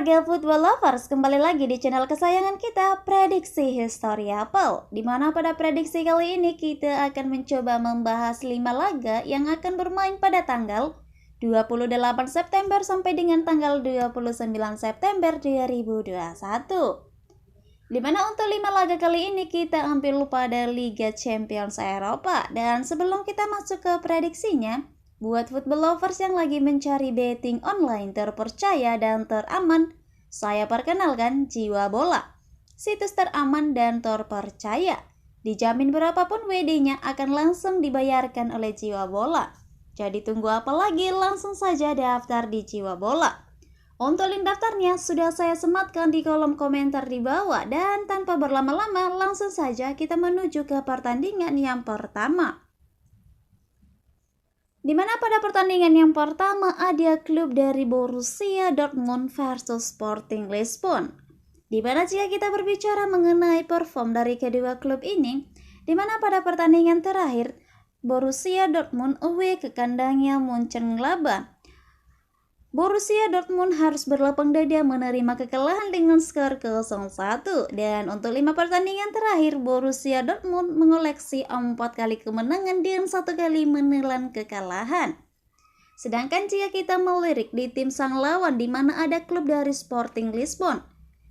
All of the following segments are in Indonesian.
warga football lovers, kembali lagi di channel kesayangan kita, Prediksi History Apel. Dimana pada prediksi kali ini kita akan mencoba membahas 5 laga yang akan bermain pada tanggal 28 September sampai dengan tanggal 29 September 2021. Dimana untuk 5 laga kali ini kita ambil pada Liga Champions Eropa. Dan sebelum kita masuk ke prediksinya, buat football lovers yang lagi mencari betting online terpercaya dan teraman, saya perkenalkan Jiwa Bola. Situs teraman dan terpercaya. Dijamin berapapun WD-nya akan langsung dibayarkan oleh Jiwa Bola. Jadi tunggu apa lagi, langsung saja daftar di Jiwa Bola. Untuk link daftarnya sudah saya sematkan di kolom komentar di bawah. Dan tanpa berlama-lama, langsung saja kita menuju ke pertandingan yang pertama. Dimana pada pertandingan yang pertama ada klub dari Borussia Dortmund versus Sporting Lisbon. Dimana jika kita berbicara mengenai perform dari kedua klub ini, dimana pada pertandingan terakhir Borussia Dortmund away ke kandangnya Mönchengladbach. Borussia Dortmund harus berlapang dada menerima kekalahan dengan skor 0-1. Dan untuk 5 pertandingan terakhir, Borussia Dortmund mengoleksi 4 kali kemenangan dan 1 kali menelan kekalahan. Sedangkan jika kita melirik di tim sang lawan, di mana ada klub dari Sporting Lisbon,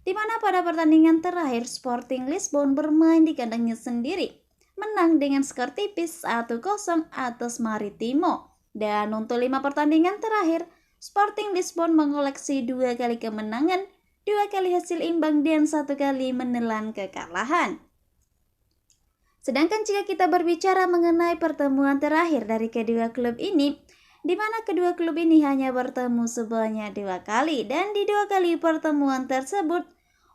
di mana pada pertandingan terakhir Sporting Lisbon bermain di kandangnya sendiri, menang dengan skor tipis 1-0 atas Maritimo. Dan untuk 5 pertandingan terakhir, Sporting Lisbon mengoleksi 2 kali kemenangan, 2 kali hasil imbang, dan 1 kali menelan kekalahan. Sedangkan jika kita berbicara mengenai pertemuan terakhir dari kedua klub ini, di mana kedua klub ini hanya bertemu sebanyak 2 kali, dan di 2 kali pertemuan tersebut,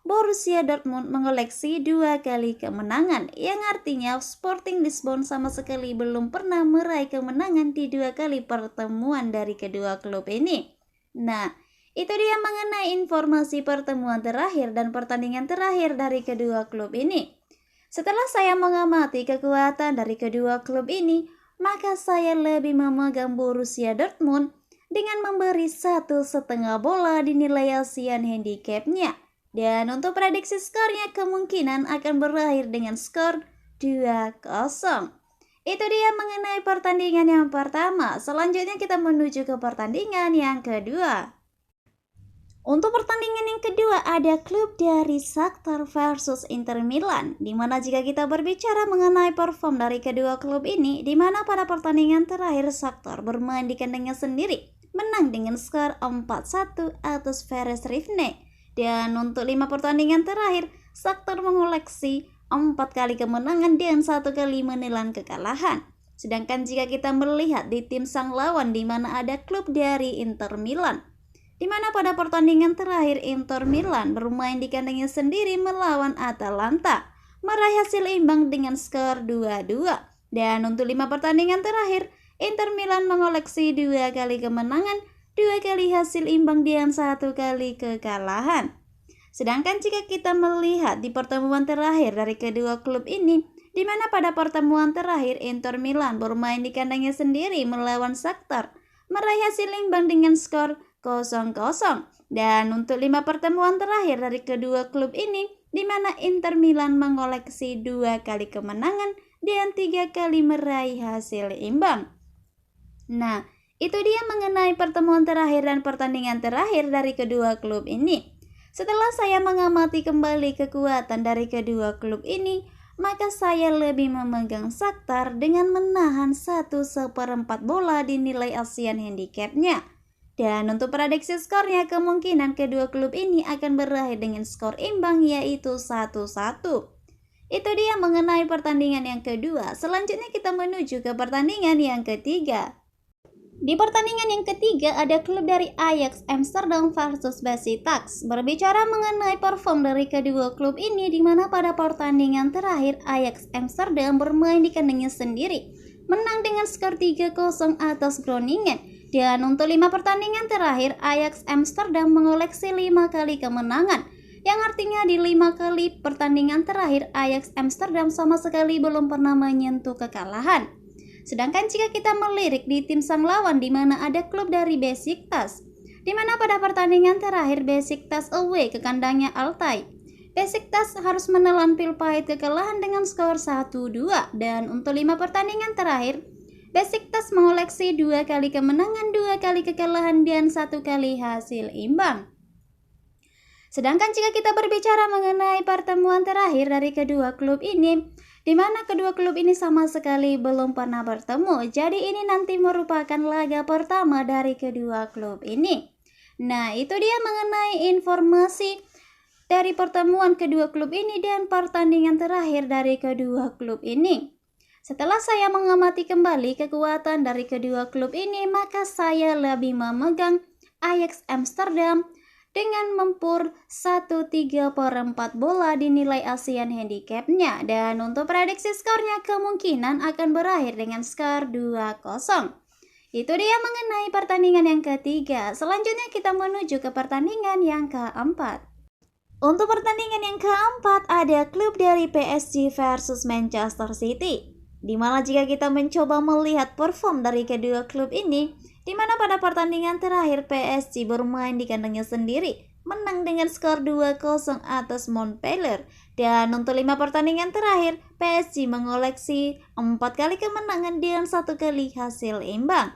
Borussia Dortmund mengoleksi 2 kali kemenangan, yang artinya Sporting Lisbon sama sekali belum pernah meraih kemenangan di 2 kali pertemuan dari kedua klub ini. Nah, itu dia mengenai informasi pertemuan terakhir dan pertandingan terakhir dari kedua klub ini. Setelah saya mengamati kekuatan dari kedua klub ini, maka saya lebih memegang Borussia Dortmund dengan memberi 1,5 bola di nilai Asian handicapnya. Dan untuk prediksi skornya kemungkinan akan berakhir dengan skor 2-0. Itu dia mengenai pertandingan yang pertama. Selanjutnya kita menuju ke pertandingan yang kedua. Untuk pertandingan yang kedua ada klub dari Shakhtar versus Inter Milan. Dimana jika kita berbicara mengenai perform dari kedua klub ini, dimana pada pertandingan terakhir Shakhtar bermain di kandangnya sendiri, menang dengan skor 4-1 atas Ferenc Rivne. Dan untuk 5 pertandingan terakhir, Shakhtar mengoleksi 4 kali kemenangan dan 1 kali menelan kekalahan. Sedangkan jika kita melihat di tim sang lawan, di mana ada klub dari Inter Milan, di mana pada pertandingan terakhir Inter Milan bermain di kandangnya sendiri melawan Atalanta, meraih hasil imbang dengan skor 2-2. Dan untuk 5 pertandingan terakhir, Inter Milan mengoleksi 2 kali kemenangan, 2 kali hasil imbang dan 1 kali kekalahan. Sedangkan jika kita melihat di pertemuan terakhir dari kedua klub ini, di mana pada pertemuan terakhir Inter Milan bermain di kandangnya sendiri melawan Shakhtar, meraih hasil imbang dengan skor 0-0. Dan untuk 5 pertemuan terakhir dari kedua klub ini, di mana Inter Milan mengoleksi 2 kali kemenangan dan 3 kali meraih hasil imbang. Nah, itu dia mengenai pertemuan terakhir dan pertandingan terakhir dari kedua klub ini. Setelah saya mengamati kembali kekuatan dari kedua klub ini, maka saya lebih memegang Shakhtar dengan menahan 1/4 bola di nilai Asian handicapnya. Dan untuk prediksi skornya kemungkinan kedua klub ini akan berakhir dengan skor imbang yaitu 1-1. Itu dia mengenai pertandingan yang kedua. Selanjutnya kita menuju ke pertandingan yang ketiga. Di pertandingan yang ketiga ada klub dari Ajax Amsterdam versus Besiktas. Berbicara mengenai perform dari kedua klub ini, di mana pada pertandingan terakhir Ajax Amsterdam bermain di kandangnya sendiri, menang dengan skor 3-0 atas Groningen. Dan untuk 5 pertandingan terakhir Ajax Amsterdam mengoleksi 5 kali kemenangan, yang artinya di 5 kali pertandingan terakhir Ajax Amsterdam sama sekali belum pernah menyentuh kekalahan. Sedangkan jika kita melirik di tim sang lawan, di mana ada klub dari Besiktas, di mana pada pertandingan terakhir Besiktas away ke kandangnya Altay. Besiktas harus menelan pil pahit kekalahan dengan skor 1-2, dan untuk 5 pertandingan terakhir Besiktas mengoleksi 2 kali kemenangan, 2 kali kekalahan, dan 1 kali hasil imbang. Sedangkan jika kita berbicara mengenai pertemuan terakhir dari kedua klub ini, di mana kedua klub ini sama sekali belum pernah bertemu, jadi ini nanti merupakan laga pertama dari kedua klub ini. Nah, itu dia mengenai informasi dari pertemuan kedua klub ini dan pertandingan terakhir dari kedua klub ini. Setelah saya mengamati kembali kekuatan dari kedua klub ini, maka saya lebih memegang Ajax Amsterdam dengan mempur 1/3/4 bola dinilai ASEAN handicapnya, dan untuk prediksi skornya kemungkinan akan berakhir dengan skor 2-0. Itu dia mengenai pertandingan yang ketiga. Selanjutnya kita menuju ke pertandingan yang keempat. Untuk pertandingan yang keempat ada klub dari PSG versus Manchester City. Dimana jika kita mencoba melihat perform dari kedua klub ini, di mana pada pertandingan terakhir PSG bermain di kandangnya sendiri, menang dengan skor 2-0 atas Montpellier. Dan untuk 5 pertandingan terakhir, PSG mengoleksi 4 kali kemenangan dan 1 kali hasil imbang.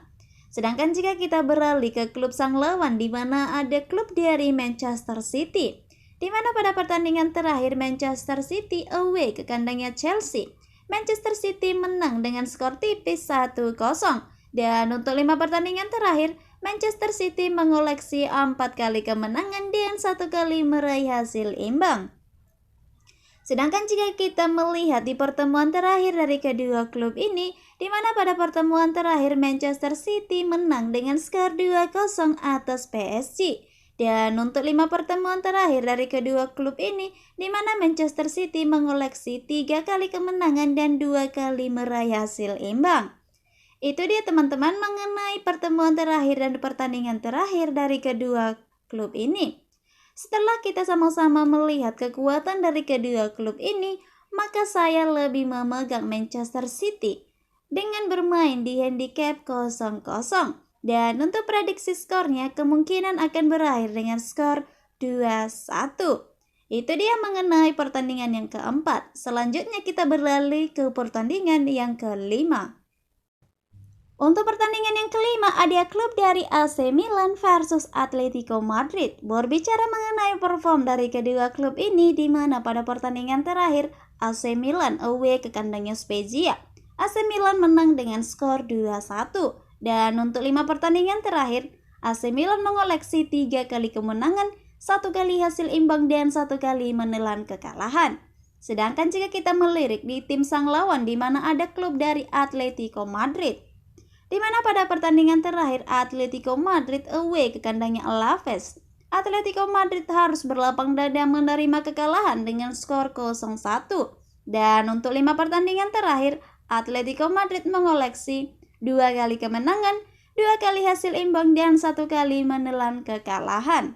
Sedangkan jika kita beralih ke klub sang lawan, di mana ada klub dari Manchester City, di mana pada pertandingan terakhir Manchester City away ke kandangnya Chelsea, Manchester City menang dengan skor tipis 1-0. Dan untuk 5 pertandingan terakhir, Manchester City mengoleksi 4 kali kemenangan dan 1 kali meraih hasil imbang. Sedangkan jika kita melihat di pertemuan terakhir dari kedua klub ini, di mana pada pertemuan terakhir Manchester City menang dengan skor 2-0 atas PSG. Dan untuk 5 pertemuan terakhir dari kedua klub ini, di mana Manchester City mengoleksi 3 kali kemenangan dan 2 kali meraih hasil imbang. Itu dia teman-teman mengenai pertemuan terakhir dan pertandingan terakhir dari kedua klub ini. Setelah kita sama-sama melihat kekuatan dari kedua klub ini, maka saya lebih memegang Manchester City dengan bermain di handicap 0-0. Dan untuk prediksi skornya kemungkinan akan berakhir dengan skor 2-1. Itu dia mengenai pertandingan yang keempat. Selanjutnya kita beralih ke pertandingan yang kelima. Untuk pertandingan yang kelima ada klub dari AC Milan versus Atletico Madrid. Berbicara mengenai perform dari kedua klub ini, di mana pada pertandingan terakhir AC Milan away ke kandangnya Spezia, AC Milan menang dengan skor 2-1. Dan untuk 5 pertandingan terakhir, AC Milan mengoleksi 3 kali kemenangan, 1 kali hasil imbang, dan 1 kali menelan kekalahan. Sedangkan jika kita melirik di tim sang lawan, di mana ada klub dari Atletico Madrid, di mana pada pertandingan terakhir Atletico Madrid away ke kandangnya Alaves, Atletico Madrid harus berlapang dada menerima kekalahan dengan skor 0-1. Dan untuk 5 pertandingan terakhir, Atletico Madrid mengoleksi 2 kali kemenangan, 2 kali hasil imbang, dan 1 kali menelan kekalahan.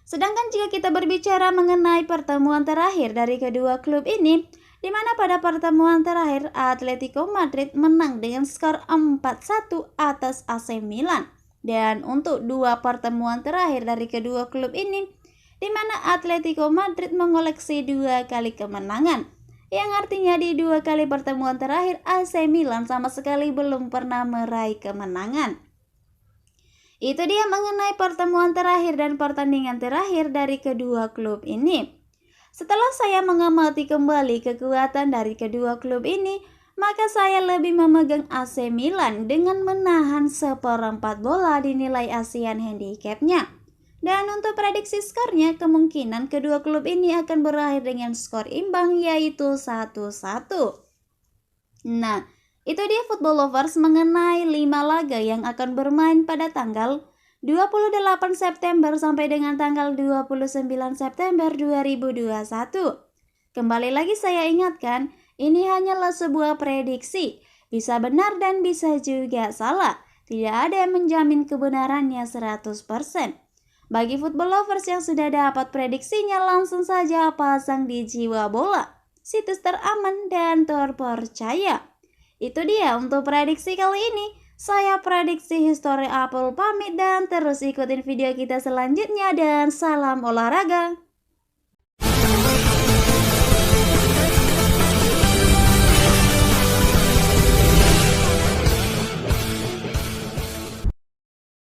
Sedangkan jika kita berbicara mengenai pertemuan terakhir dari kedua klub ini, di mana pada pertemuan terakhir Atletico Madrid menang dengan skor 4-1 atas AC Milan. Dan untuk 2 pertemuan terakhir dari kedua klub ini, di mana Atletico Madrid mengoleksi 2 kali kemenangan, yang artinya di 2 kali pertemuan terakhir AC Milan sama sekali belum pernah meraih kemenangan. Itu dia mengenai pertemuan terakhir dan pertandingan terakhir dari kedua klub ini. Setelah saya mengamati kembali kekuatan dari kedua klub ini, maka saya lebih memegang AC Milan dengan menahan 1/4 bola dinilai ASEAN handicapnya. Dan untuk prediksi skornya, kemungkinan kedua klub ini akan berakhir dengan skor imbang, yaitu 1-1. Nah, itu dia Football Lovers mengenai 5 laga yang akan bermain pada tanggal 28 September sampai dengan tanggal 29 September 2021. Kembali lagi saya ingatkan, ini hanyalah sebuah prediksi. Bisa benar dan bisa juga salah. Tidak ada yang menjamin kebenarannya 100%. Bagi football lovers yang sudah dapat prediksinya, langsung saja pasang di Jiwa Bola, situs teraman dan terpercaya. Itu dia untuk prediksi kali ini. Saya prediksi History Apple pamit dan terus ikutin video kita selanjutnya dan salam olahraga.